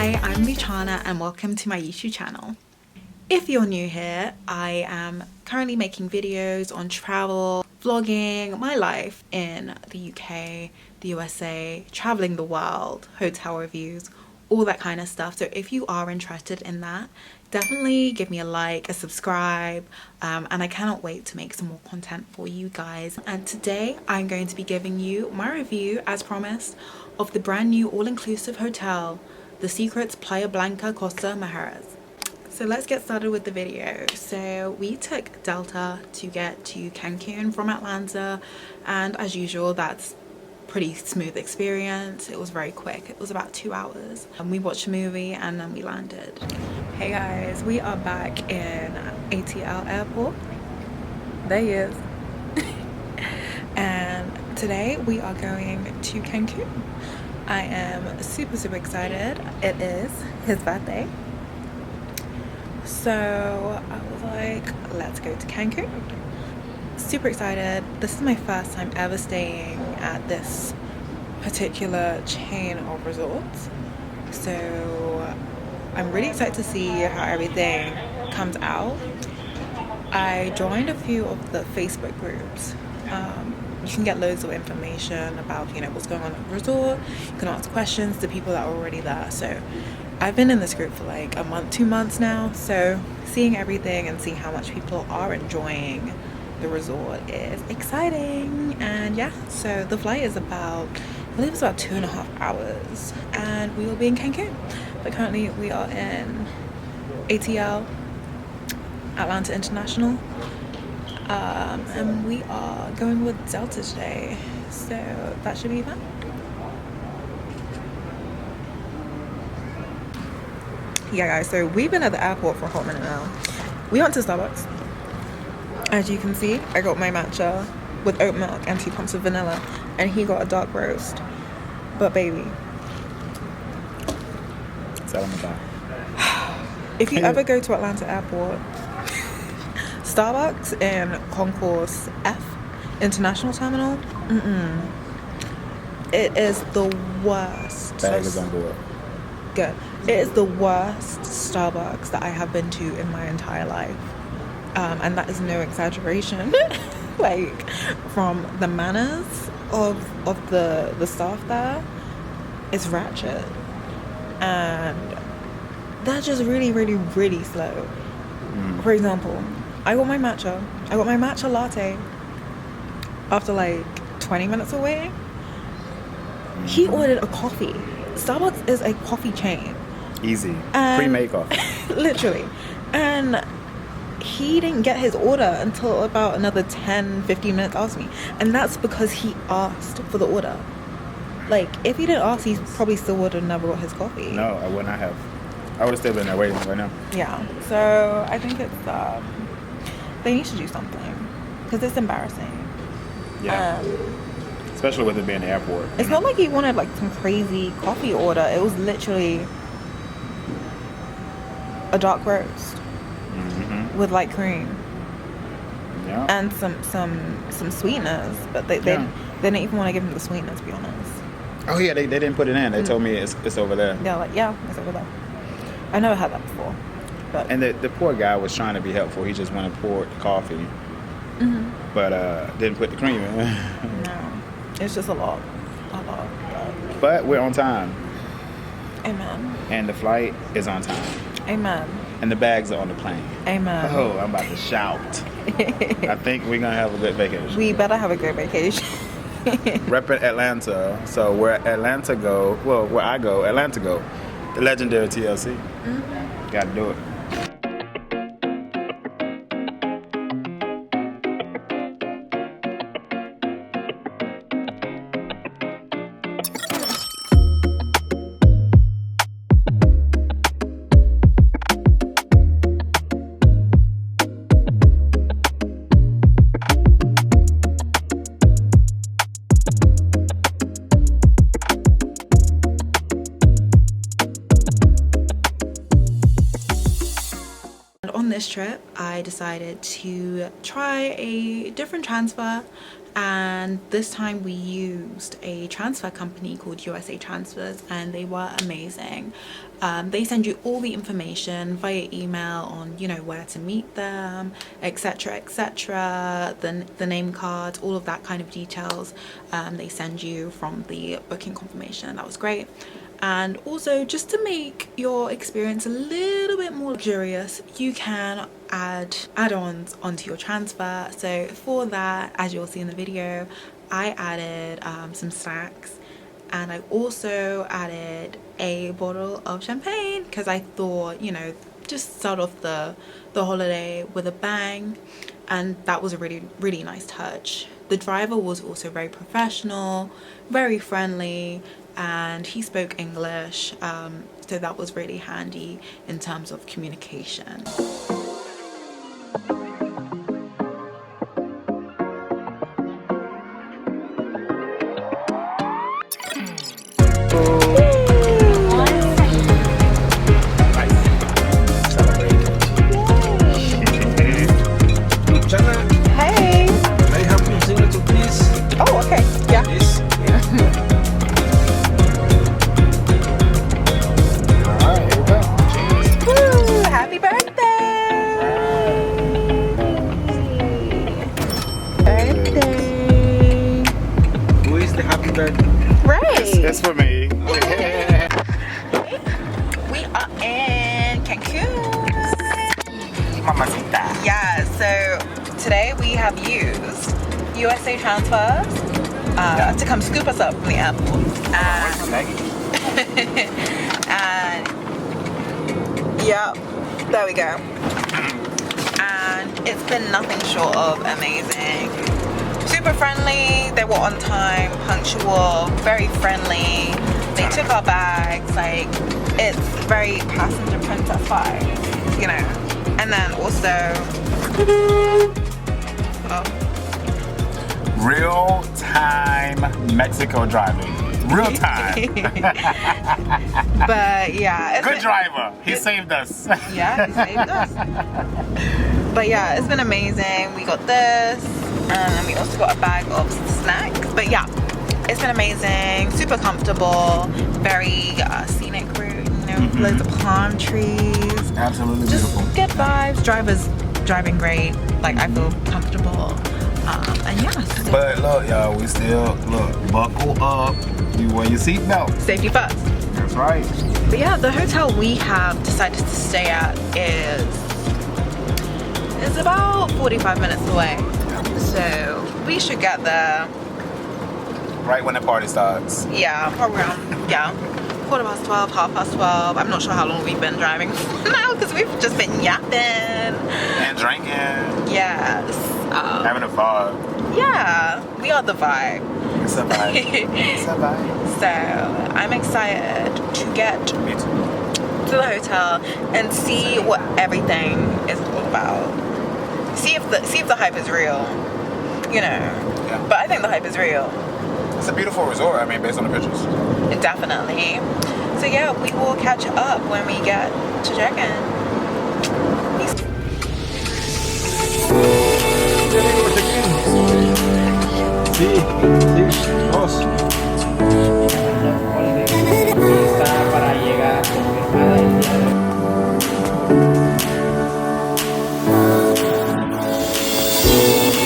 Hi, I'm Luciana and welcome to my YouTube channel. If you're new here, I am currently making videos on travel, vlogging, my life in the UK, the USA, traveling the world, hotel reviews, all that kind of stuff. So if you are interested in that, definitely give me a like, a subscribe, and I cannot wait to make some more content for you guys. And today I'm going to be giving you my review, as promised, of the brand new all-inclusive hotel, The Secret's Playa Blanca, Costa Mujeres. So let's get started with the video. So we took Delta to get to Cancun from Atlanta, and as usual, that's pretty smooth experience. It was very quick. It was about 2 hours, and we watched a movie and then we landed. Hey guys, we are back in ATL airport. There he is. And today we are going to Cancun. I am super excited. It is his birthday, so I was like, let's go to Cancun. Super excited. This is my first time ever staying at this particular chain of resorts, so I'm really excited to see how everything comes out. I joined a few of the Facebook groups. You can get loads of information about, what's going on at the resort. You can ask questions to people that are already there. So I've been in this group for like a month, 2 months now, so seeing everything and seeing how much people are enjoying the resort is exciting. And yeah, so the flight is about, I believe it's about 2.5 hours, and we will be in Cancun. But currently we are in ATL, Atlanta International, and we are going with Delta today, so that should be fun. Yeah guys, so we've been at the airport for a hot minute now. We went to Starbucks. As you can see, I got my matcha with oat milk and 2 pumps of vanilla, and he got a dark roast. But baby, if you ever go to Atlanta airport, Starbucks in Concourse F International Terminal, it is the worst. Bag is on board. Good. It is the worst Starbucks that I have been to in my entire life, and that is no exaggeration. Like, from the manners of the staff there, it's ratchet, and they're just really slow. For example, I got my matcha latte after like 20 minutes of waiting. He ordered a coffee. Starbucks is a coffee chain. Easy. Pre-made coffee. Literally. And he didn't get his order until about another 10-15 minutes after me. And that's because he asked for the order. Like, if he didn't ask, he probably still would have never got his coffee. No, I would not have. I would have still been there waiting right now. Yeah. So I think it's they need to do something, because it's embarrassing. Yeah. Especially with it being the airport. It's not like he wanted like some crazy coffee order. It was literally a dark roast with light cream. Yeah. And some sweeteners, but they didn't even want to give him the sweeteners, to be honest. Oh yeah, they didn't put it in. They told me it's over there. Yeah, like, yeah, it's over there. I never had that before. But And the poor guy was trying to be helpful. He just went and poured the coffee, but didn't put the cream in. no, it's just a lot. But we're on time. Amen. And the flight is on time. Amen. And the bags are on the plane. Amen. Oh, I'm about to shout. I think we're gonna have a good vacation. We better have a great vacation. Repping Atlanta. So where Atlanta go, the legendary TLC. Gotta do it. On this trip, I decided to try a different transfer And this time we used a transfer company called USA Transfers, and they were amazing. They send you all the information via email on, you know, where to meet them, etc, etc, the name cards, all of that kind of details. They send you from the booking confirmation. That was great. And also, just to make your experience a little bit more luxurious, you can add add-ons onto your transfer. So for that, as you'll see in the video, I added some snacks, and I also added a bottle of champagne because I thought, you know, just start off the holiday with a bang. And that was a really nice touch. The driver was also very professional, very friendly, and he spoke English, so that was really handy in terms of communication. Hey. May I help you signature, please? Oh, okay. Yeah. Please. Alright, here we go. Cheers. Woo, happy birthday! Birthday! Who is the happy birthday? Right. It's for me. We are in Cancun. Mamacita. Yeah, so today we have used USA Transfers to come scoop us up from the airport. And yep, there we go. And it's been nothing short of amazing. Super friendly, they were on time, punctual, very friendly. They took our bags, like, it's very passenger princess vibes, you know. And then also, Real time Mexico driving. Real time. but yeah, Good driver. He saved us. Yeah, he saved us. But yeah, it's been amazing. We got this, and we also got a bag of snacks. But yeah, it's been amazing. Super comfortable. Very scenic route. You know, loads of palm trees. Absolutely Just beautiful. good vibes. Drivers driving great. Like, I feel comfortable. And yeah. So But look, y'all, we still buckle up. You wear your seatbelt. safety first. That's right. But yeah, the hotel we have decided to stay at is about 45 minutes away. So we should get there, Right when the party starts. yeah, around, 12:15, 12:30. I'm not sure how long we've been driving now because we've just been yapping. And drinking. Yes. Having a vibe. Yeah, we are the vibe. It's a vibe. It's a vibe. So I'm excited to get Me too. to the hotel and see what everything is all about. See if the hype is real, you know. Yeah. But I think the hype is real, It's a beautiful resort, I mean, based on the pictures. definitely. So yeah, we will catch up when we get to check-in. Peace. Sí, dos. Está para llegar confirmada el día de hoy.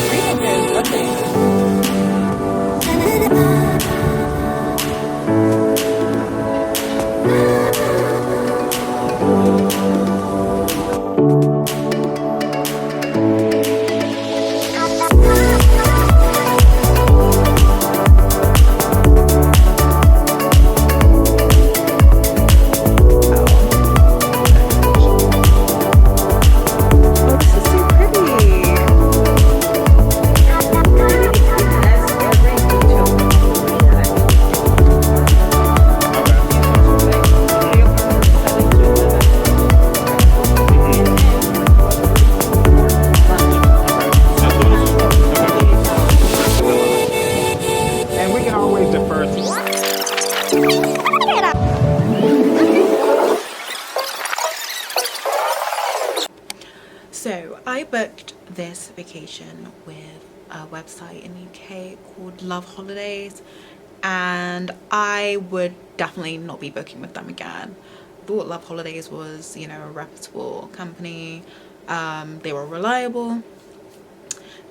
Creo que es Monday. Oh, this is so pretty. That's every detail. And we can always defer to. So I booked this vacation with a website in the UK called Love Holidays, and I would definitely not be booking with them again. I thought Love Holidays was, you know, a reputable company. They were reliable,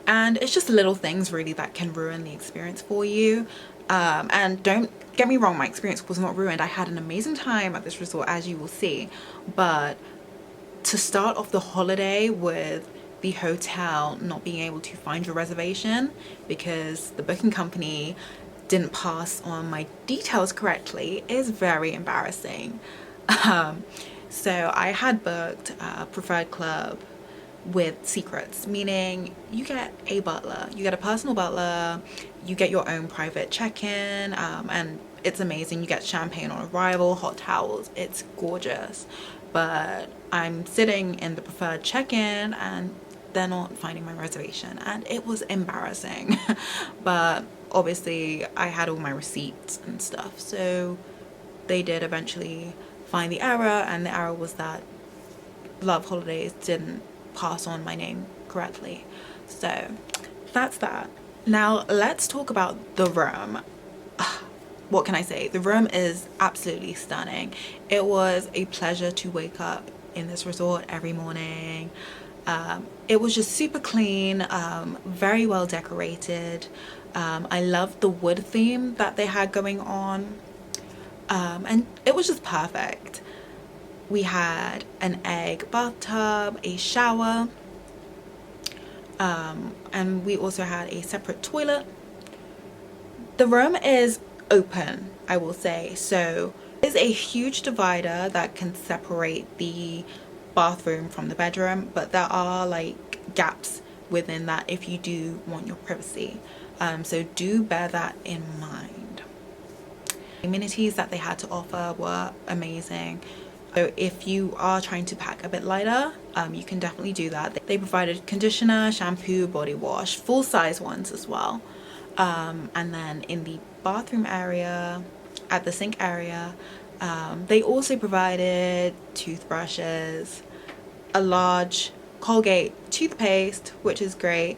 and it's just little things really that can ruin the experience for you. And don't get me wrong, my experience was not ruined. I had an amazing time at this resort, as you will see, but to start off the holiday with the hotel not being able to find your reservation because the booking company didn't pass on my details correctly is very embarrassing. So I had booked a Preffered Club with secrets, meaning you get a butler, you get a personal butler, you get your own private check-in, and it's amazing. You get champagne on arrival, hot towels, it's gorgeous. But I'm sitting in the preferred check-in and they're not finding my reservation, and it was embarrassing. But obviously I had all my receipts and stuff, so they did eventually find the error, and the error was that Love Holidays didn't pass on my name correctly. So that's that. Now let's talk about the room. What can I say? The room is absolutely stunning. It was a pleasure to wake up in this resort every morning. It was just super clean, very well decorated. I loved the wood theme that they had going on, and it was just perfect. We had an egg bathtub, a shower, and we also had a separate toilet. The room is open, I will say, so there's a huge divider that can separate the bathroom from the bedroom, but there are like gaps within that if you do want your privacy, so do bear that in mind. The amenities that they had to offer were amazing. So if you are trying to pack a bit lighter, you can definitely do that. They provided conditioner, shampoo, body wash, full-size ones as well. And then in the bathroom area, at the sink area, they also provided toothbrushes, a large Colgate toothpaste, which is great.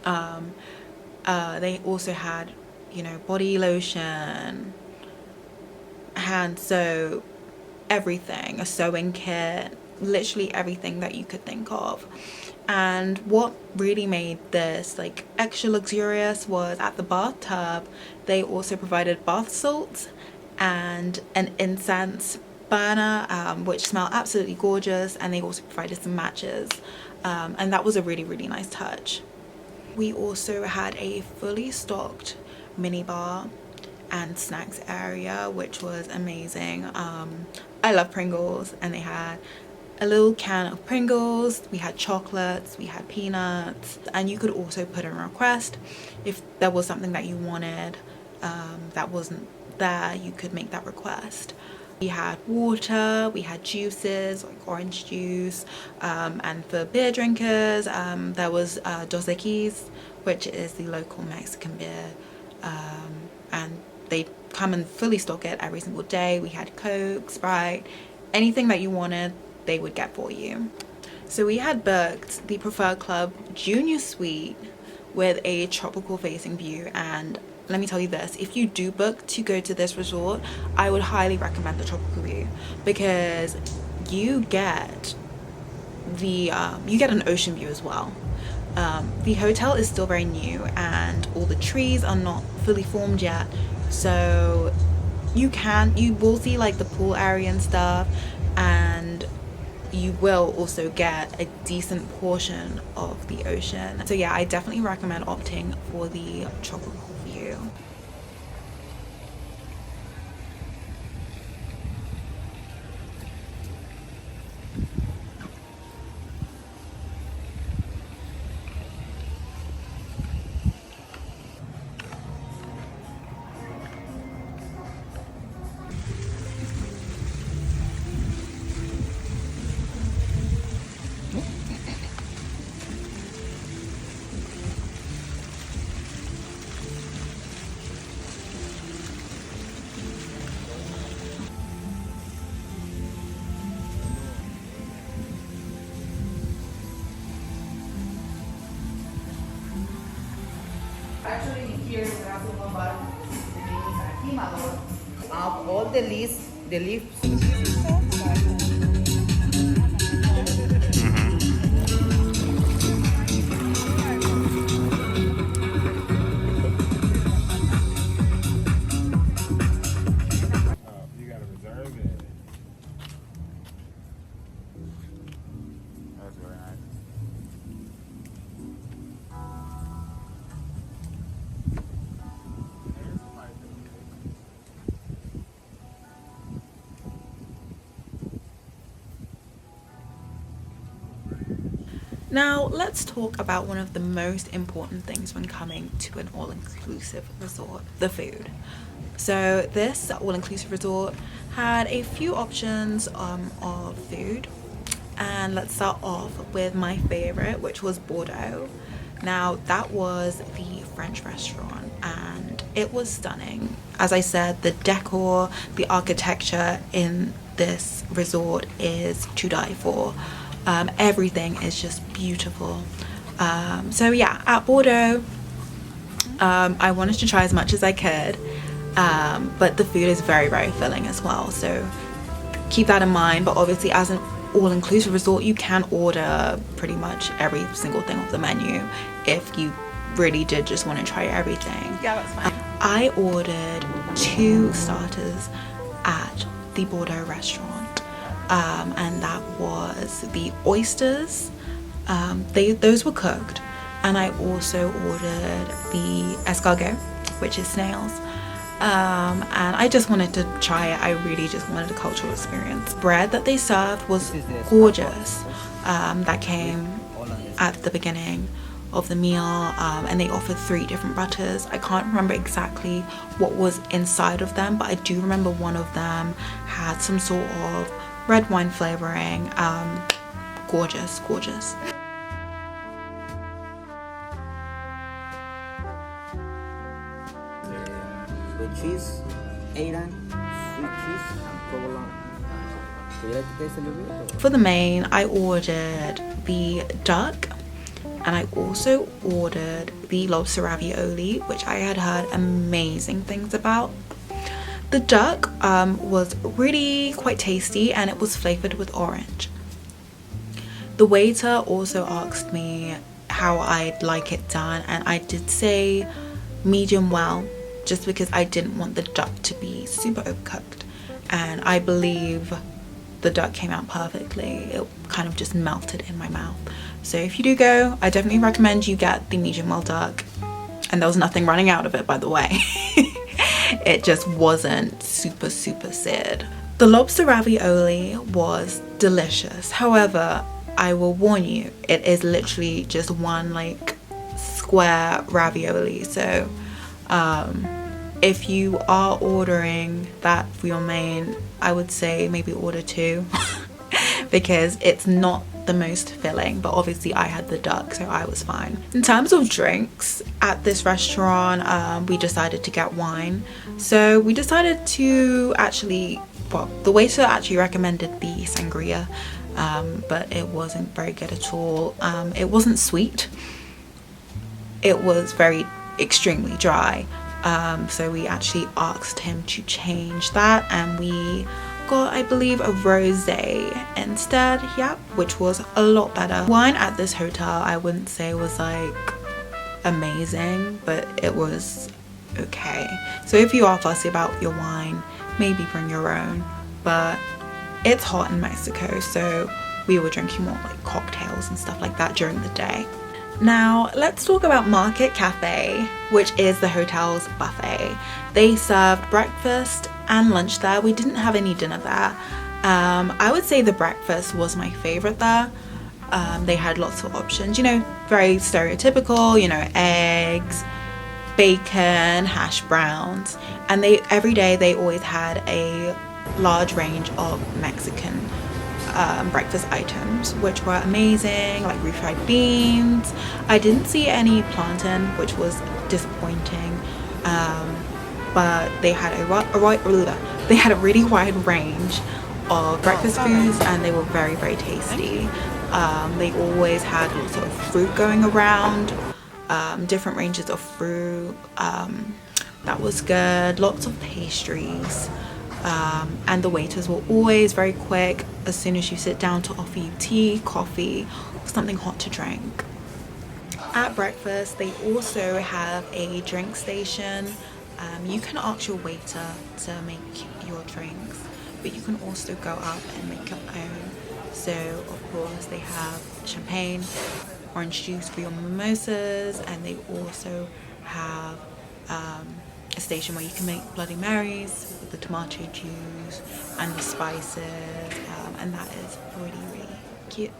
They also had, you know, body lotion, hand soap, everything, a sewing kit, literally everything that you could think of. And what really made this like extra luxurious was at the bathtub they also provided bath salts and an incense burner, which smelled absolutely gorgeous, and they also provided some matches, and that was a really, really nice touch. We also had a fully stocked minibar and snacks area, which was amazing. I love Pringles, and they had a little can of Pringles, we had chocolates, we had peanuts, and you could also put in a request if there was something that you wanted that wasn't there. You could make that request. We had water, we had juices like orange juice, and for beer drinkers there was Dos Equis, which is the local Mexican beer, and they come and fully stock it every single day. We had Coke, Sprite, anything that you wanted they would get for you. So we had booked the Preffered Club Junior Suite with a tropical facing view, and let me tell you this, if you do book to go to this resort, I would highly recommend the tropical view, because you get the you get an ocean view as well. The hotel is still very new and all the trees are not fully formed yet, so you will see like the pool area and stuff, and you will also get a decent portion of the ocean. So yeah, I definitely recommend opting for the tropical view. All the leaves, You gotta reserve it. That's very nice. Now, let's talk about one of the most important things when coming to an all-inclusive resort, the food. So this all-inclusive resort had a few options of food, and let's start off with my favorite, which was Bordeaux. Now, that was the French restaurant and it was stunning. As I said, the decor, the architecture in this resort is to die for. Everything is just beautiful. So yeah, at Bordeaux, I wanted to try as much as I could, but the food is very, very filling as well, so keep that in mind. But obviously, as an all-inclusive resort, you can order pretty much every single thing off the menu if you really did just want to try everything. Yeah, that's fine. I ordered 2 starters at the Bordeaux restaurant, and that was the oysters. Those were cooked, and I also ordered the escargot, which is snails. And I just wanted to try it. I really just wanted a cultural experience. Bread that they served was gorgeous. That came at the beginning of the meal, and they offered 3 different butters. I can't remember exactly what was inside of them, but I do remember one of them had some sort of red wine flavoring. Gorgeous. The cheese, Airan, sweet cheese, and provolone. Would you like to taste a little bit? For the main, I ordered the duck, and I also ordered the lobster ravioli, which I had heard amazing things about. The duck was really quite tasty, and it was flavored with orange. The waiter also asked me how I'd like it done, and I did say medium well, just because I didn't want the duck to be super overcooked, and I believe the duck came out perfectly. It kind of just melted in my mouth. So if you do go, I definitely recommend you get the medium well duck. And there was nothing running out of it, by the way. It just wasn't super seared. The lobster ravioli was delicious. However, I will warn you, it is literally just one like square ravioli. So if you are ordering that for your main, I would say maybe order 2 because it's not the most filling, but obviously I had the duck, so I was fine. In terms of drinks at this restaurant, we decided to get wine. So we decided to actually, well, the waiter actually recommended the sangria, but it wasn't very good at all. It wasn't sweet. It was very extremely dry. So we actually asked him to change that, and we got, I believe, a rosé instead, yeah, which was a lot better. Wine at this hotel, I wouldn't say was like amazing, but it was okay. So if you are fussy about your wine, maybe bring your own, but it's hot in Mexico, so we were drinking more like cocktails and stuff like that during the day. Now let's talk about Market Cafe, which is the hotel's buffet. They served breakfast and lunch there. We didn't have any dinner there. I would say the breakfast was my favorite there. They had lots of options, you know, very stereotypical, you know, eggs, bacon, hash browns, and every day they always had a large range of Mexican breakfast items, which were amazing, like refried beans. I didn't see any plantain, which was disappointing, but they had a really wide range of breakfast foods, and they were very tasty. They always had lots of fruit going around, different ranges of fruit, That was good. Lots of pastries. And the waiters were always very quick as soon as you sit down to offer you tea, coffee, or something hot to drink. At breakfast, they also have a drink station. You can ask your waiter to make your drinks, but you can also go up and make your own. So of course they have champagne, orange juice for your mimosas, and they also have a station where you can make Bloody Marys with the tomato juice and the spices, and that is really cute.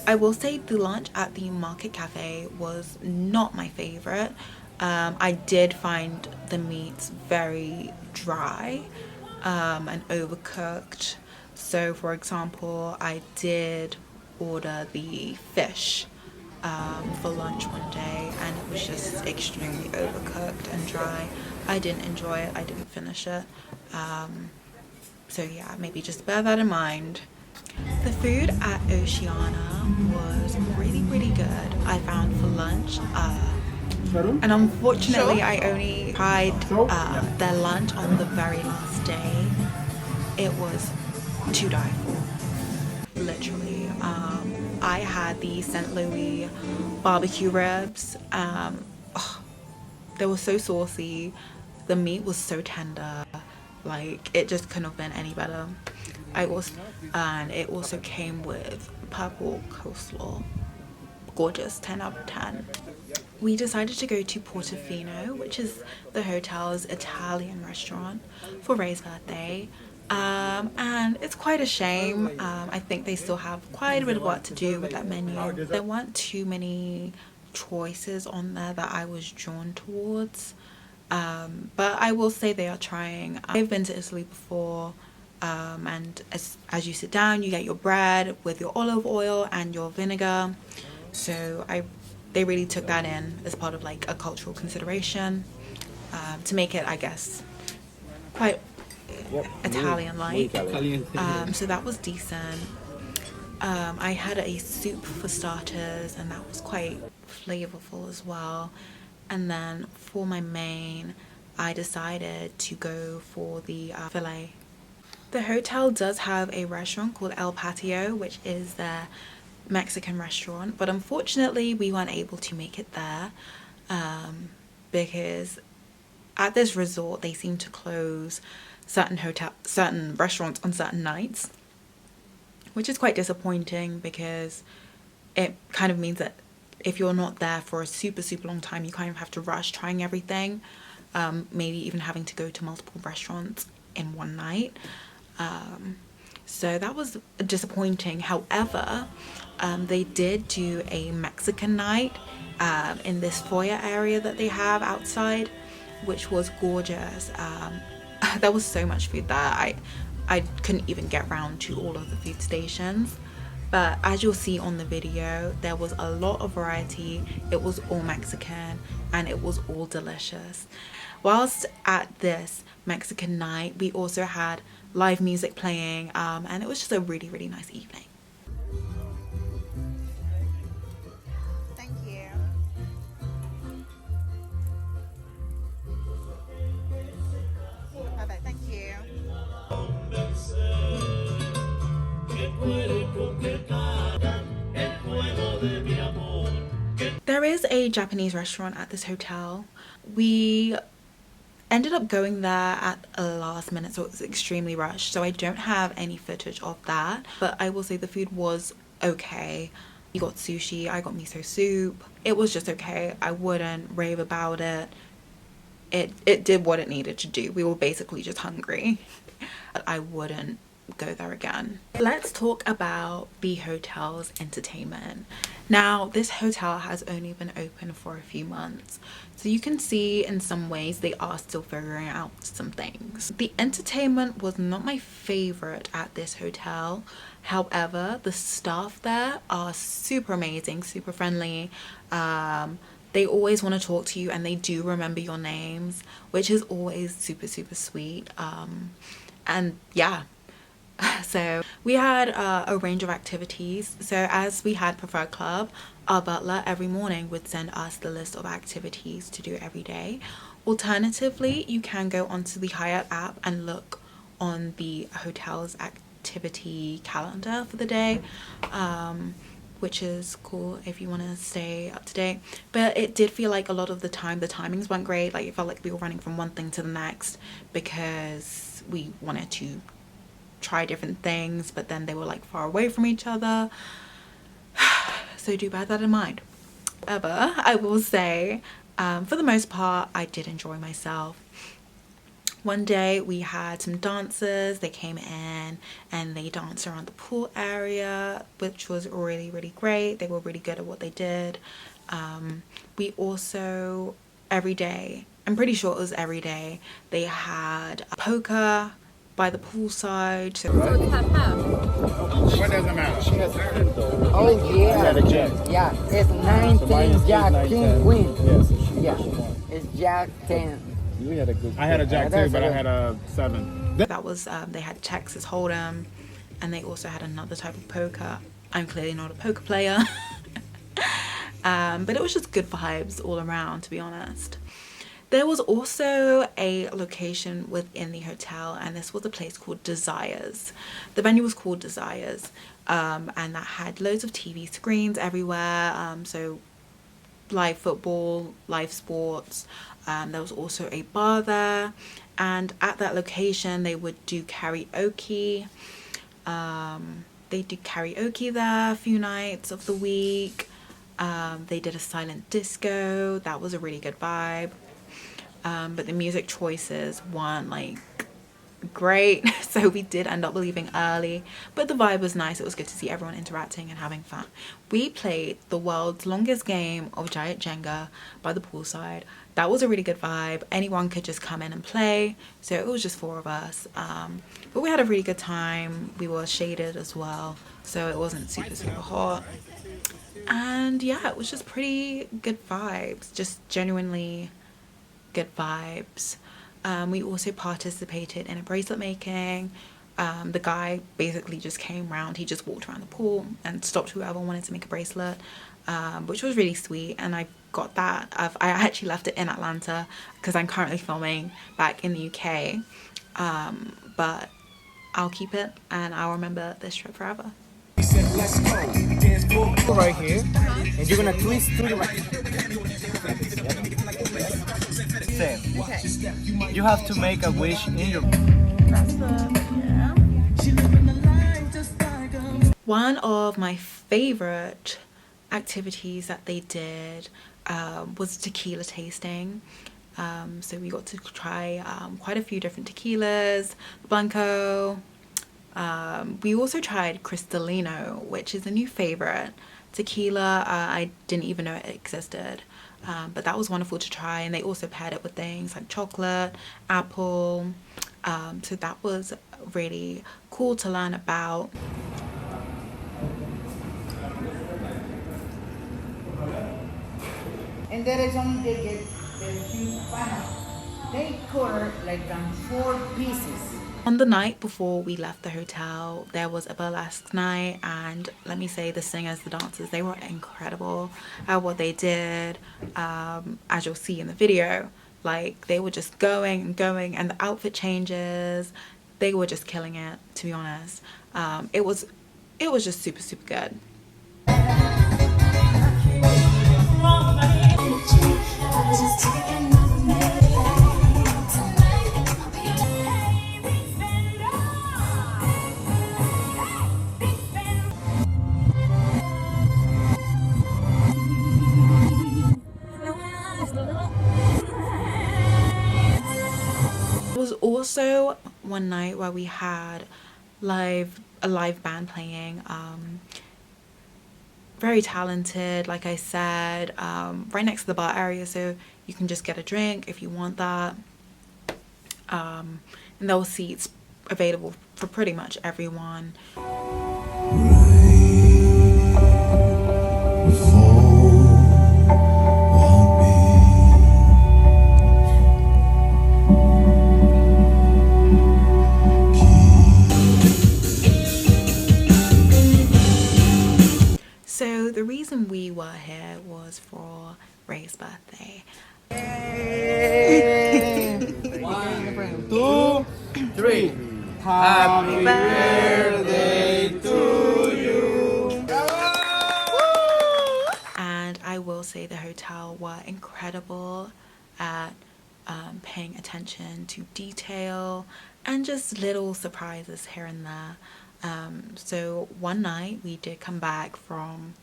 I will say the lunch at the Market Cafe was not my favorite. I did find the meats very dry and overcooked. So for example, I did order the fish for lunch one day, and it was just extremely overcooked and dry. I didn't enjoy it. I didn't finish it. So yeah, maybe just bear that in mind. The food at Oceana was really good, I found, for lunch. And unfortunately, I only tried their lunch on the very last day. It was to die for, literally. I had the St. Louis barbecue ribs. They were so saucy. The meat was so tender. Like, it just couldn't have been any better. And it also came with purple coleslaw. Gorgeous, 10 out of 10. We decided to go to Portofino, which is the hotel's Italian restaurant, for Ray's birthday. And it's quite a shame. I think they still have quite a bit of work to do with that menu. There weren't too many choices on there that I was drawn towards. But I will say they are trying. I've been to Italy before. And as you sit down, you get your bread with your olive oil and your vinegar. So they really took that in as part of like a cultural consideration, to make it, I guess, quite Italian-like. So that was decent. I had a soup for starters, and that was quite flavorful as well. And then for my main, I decided to go for the filet. The hotel does have a restaurant called El Patio, which is their Mexican restaurant, but unfortunately we weren't able to make it there, because at this resort they seem to close certain restaurants on certain nights, which is quite disappointing, because it kind of means that if you're not there for a super long time, you kind of have to rush trying everything, maybe even having to go to multiple restaurants in one night. So that was disappointing. However, they did do a Mexican night in this foyer area that they have outside, which was gorgeous. There was so much food there. I couldn't even get round to all of the food stations. But as you'll see on the video, there was a lot of variety. It was all Mexican and it was all delicious. Whilst at this Mexican night, we also had live music playing, and it was just a really nice evening. Thank you. Perfect, thank you. There is a Japanese restaurant at this hotel. We ended up going there at a last minute, so it was extremely rushed, so I don't have any footage of that, but I will say the food was okay. You got sushi, I got miso soup. It was just okay. I wouldn't rave about it. It did what it needed to do. We were basically just hungry. I wouldn't go there again. Let's talk about the hotel's entertainment. Now, this hotel has only been open for a few months, so you can see in some ways they are still figuring out some things. The entertainment was not my favorite at this hotel. However, the staff there are super amazing, super friendly. They always want to talk to you and they do remember your names, which is always super sweet. And yeah. So we had a range of activities. So as we had Preffered Club, our butler every morning would send us the list of activities to do every day. Alternatively, you can go onto the Hyatt app and look on the hotel's activity calendar for the day, which is cool if you want to stay up to date. But it did feel like a lot of the time the timings weren't great. Like, it felt like we were running from one thing to the next because we wanted to try different things, but then they were like far away from each other. So do bear that in mind. However, I will say, for the most part, I did enjoy myself. One day we had some dancers. They came in and they danced around the pool area, which was really, really great. They were really good at what they did. We also, every day, I'm pretty sure it was every day, they had poker by the poolside. So What doesn't matter? Oh yeah. Yeah, it's 19 Jack King Queen. Yeah, it's Jack 10. I had a jack too, but I had a 7. that was, they had Texas Hold'em, and they also had another type of poker. I'm clearly not a poker player. But it was just good vibes all around, to be honest. There was also a location within the hotel, and this was a place called Desires. The venue was called Desires, and that had loads of TV screens everywhere. So live football, live sports. There was also a bar there, and at that location they would do karaoke. They did karaoke there a few nights of the week. They did a silent disco. That was a really good vibe. But the music choices weren't like great, so we did end up leaving early, but the vibe was nice. It was good to see everyone interacting and having fun. We played the world's longest game of giant Jenga by the poolside. That was a really good vibe. Anyone could just come in and play, so it was just 4 of us, but we had a really good time. We were shaded as well, so it wasn't super hot, and yeah, it was just pretty good vibes, just genuinely good vibes. We also participated in a bracelet making. The guy basically just came round. He just walked around the pool and stopped whoever wanted to make a bracelet, which was really sweet, and I got that. I actually left it in Atlanta because I'm currently filming back in the UK, but I'll keep it and I'll remember this trip forever. Right here, and you're gonna twist to the right. Okay. You have to make a wish in your. One of my favorite activities that they did was tequila tasting. So we got to try quite a few different tequilas, Blanco. We also tried Cristalino, which is a new favorite tequila. I didn't even know it existed, but that was wonderful to try. And they also paired it with things like chocolate, apple, so that was really cool to learn about. And there is only they get the huge panel. They quarter like 4 pieces. On the night before we left the hotel, there was a burlesque night, and let me say, the singers, the dancers, they were incredible at what they did. As you'll see in the video, like, they were just going and going, and the outfit changes, they were just killing it, to be honest. It was just super good. There was also one night where we had a live band playing. Very talented, like I said, right next to the bar area, so you can just get a drink if you want that. And there were seats available for pretty much everyone. So the reason we were here was for Ray's birthday. 1, 2, 3. Happy birthday to you. And I will say the hotel were incredible at paying attention to detail and just little surprises here and there. So one night we did come back from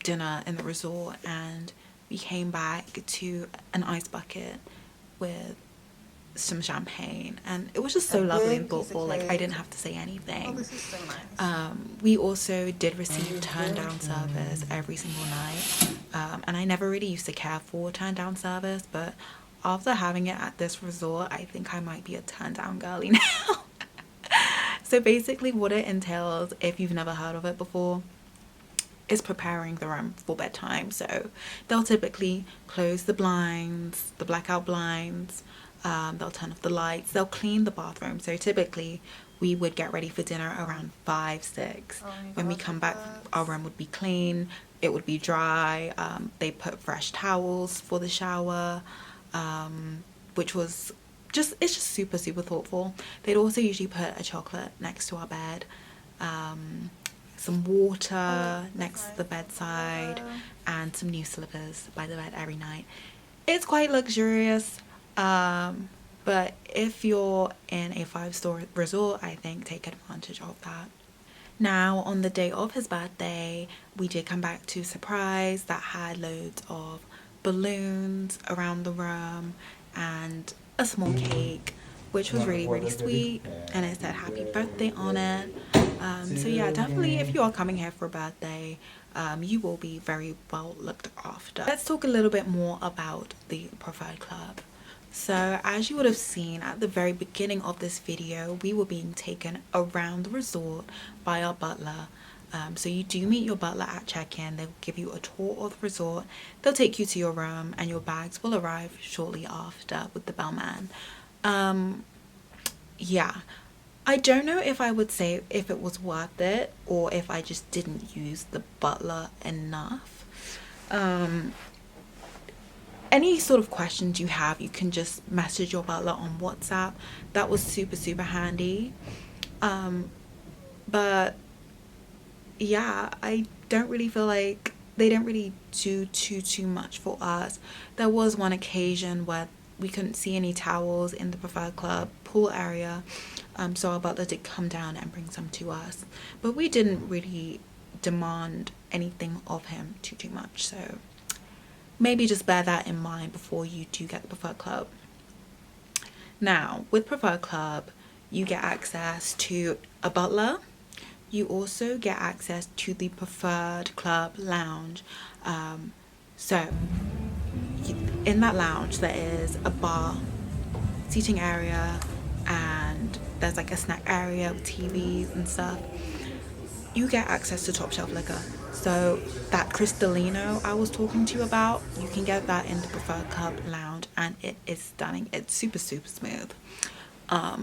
dinner in the resort and we came back to an ice bucket with some champagne, and it was just so lovely and thoughtful. Like, I didn't have to say anything. Oh, this is so nice. We also did receive turn-down service every single night, and I never really used to care for turn-down service, but after having it at this resort, I think I might be a turn-down girly now. So basically what it entails, if you've never heard of it before, is preparing the room for bedtime. So they'll typically close the blinds, the blackout blinds, they'll turn off the lights, they'll clean the bathroom. So typically we would get ready for dinner around 5, 6. When we come back, our room would be clean, it would be dry. They put fresh towels for the shower, which was it's just super thoughtful. They'd also usually put a chocolate next to our bed, some water next to the bedside, and some new slippers by the bed every night. It's quite luxurious, but if you're in a 5-star resort, I think take advantage of that. Now, on the day of his birthday, we did come back to a surprise that had loads of balloons around the room and a small cake, which was really sweet, and it said happy birthday on it. So yeah, definitely if you are coming here for a birthday, you will be very well looked after. Let's talk a little bit more about the Preffered Club. So as you would have seen at the very beginning of this video, we were being taken around the resort by our butler. So you do meet your butler at check-in. They will give you a tour of the resort, they'll take you to your room, and your bags will arrive shortly after with the bellman. Yeah, I don't know if I would say if it was worth it or if I just didn't use the butler enough. Any sort of questions you have, you can just message your butler on WhatsApp. That was super handy. But yeah, I don't really feel like they didn't really do too much for us. There was one occasion where we couldn't see any towels in the Preffered Club pool area, so our butler did come down and bring some to us, but we didn't really demand anything of him too much. So maybe just bear that in mind before you do get the Preffered Club. Now, with Preffered Club, you get access to a butler. You also get access to the Preffered Club lounge. So in that lounge there is a bar, seating area, and there's like a snack area with TVs and stuff. You get access to top shelf liquor. So that Cristalino I was talking to you about, you can get that in the Preffered Club lounge, and it is stunning. It's super smooth.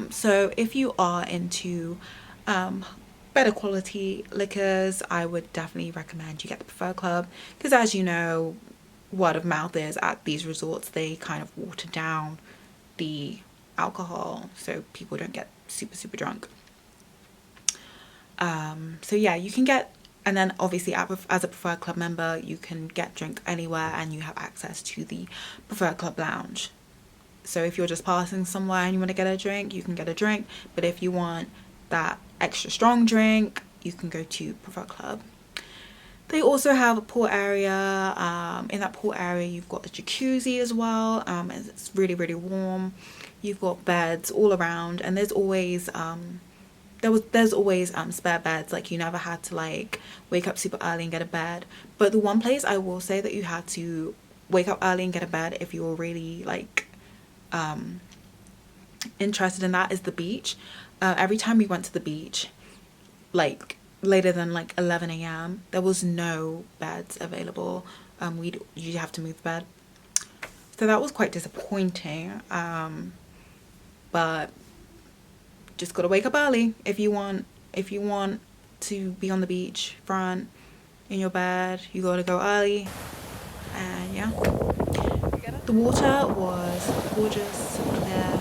So if you are into better quality liquors, I would definitely recommend you get the Preffered Club, because as you know, word of mouth is at these resorts they kind of water down the alcohol so people don't get super drunk. So yeah, you can get, and then obviously as a Preffered Club member you can get drink anywhere, and you have access to the Preffered Club lounge. So if you're just passing somewhere and you want to get a drink, you can get a drink, but if you want that extra strong drink, you can go to Preffered Club. They also have a pool area. In that pool area you've got a jacuzzi as well. It's really warm. You've got beds all around, and there's always there's always spare beds. Like, you never had to like wake up super early and get a bed. But the one place I will say that you had to wake up early and get a bed if you were really like interested in that is the beach. Every time we went to the beach, like later than like 11 a.m, there was no beds available. We'd usually have to move the bed, so that was quite disappointing. But just gotta wake up early if you want to be on the beach front in your bed. You gotta go early, and yeah. The water was gorgeous, clear.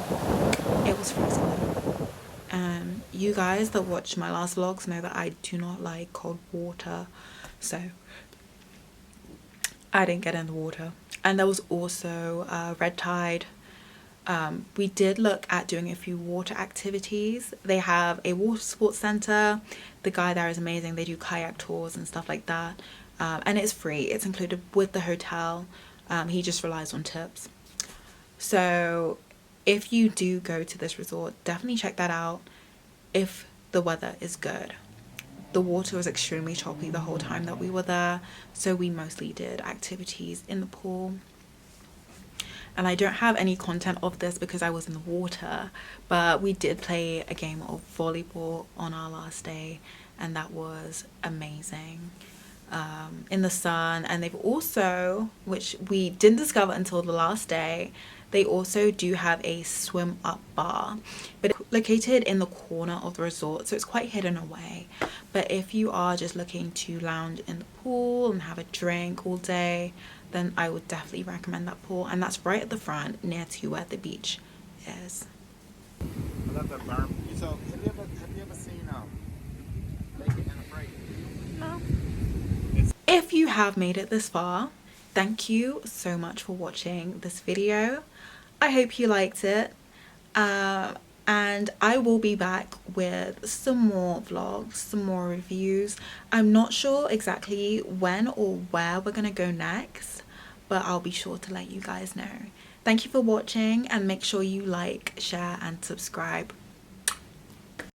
It was freezing though. You guys that watched my last vlogs know that I do not like cold water, so I didn't get in the water. And there was also red tide. We did look at doing a few water activities. They have a water sports center. The guy there is amazing. They do kayak tours and stuff like that, and it's free. It's included with the hotel. He just relies on tips. So if you do go to this resort, definitely check that out if the weather is good. The water was extremely choppy the whole time that we were there, so we mostly did activities in the pool. And I don't have any content of this because I was in the water, but we did play a game of volleyball on our last day, and that was amazing, in the sun. And they've also, which we didn't discover until the last day, they also do have a swim up bar, but it's located in the corner of the resort, so it's quite hidden away. But if you are just looking to lounge in the pool and have a drink all day, then I would definitely recommend that pool. And that's right at the front, near to where the beach is. I love that burn. So have you ever seen Naked and Afraid? No. If you have made it this far, thank you so much for watching this video. I hope you liked it, and I will be back with some more vlogs, some more reviews. I'm not sure exactly when or where we're gonna go next, but I'll be sure to let you guys know. Thank you for watching, and make sure you like, share and subscribe.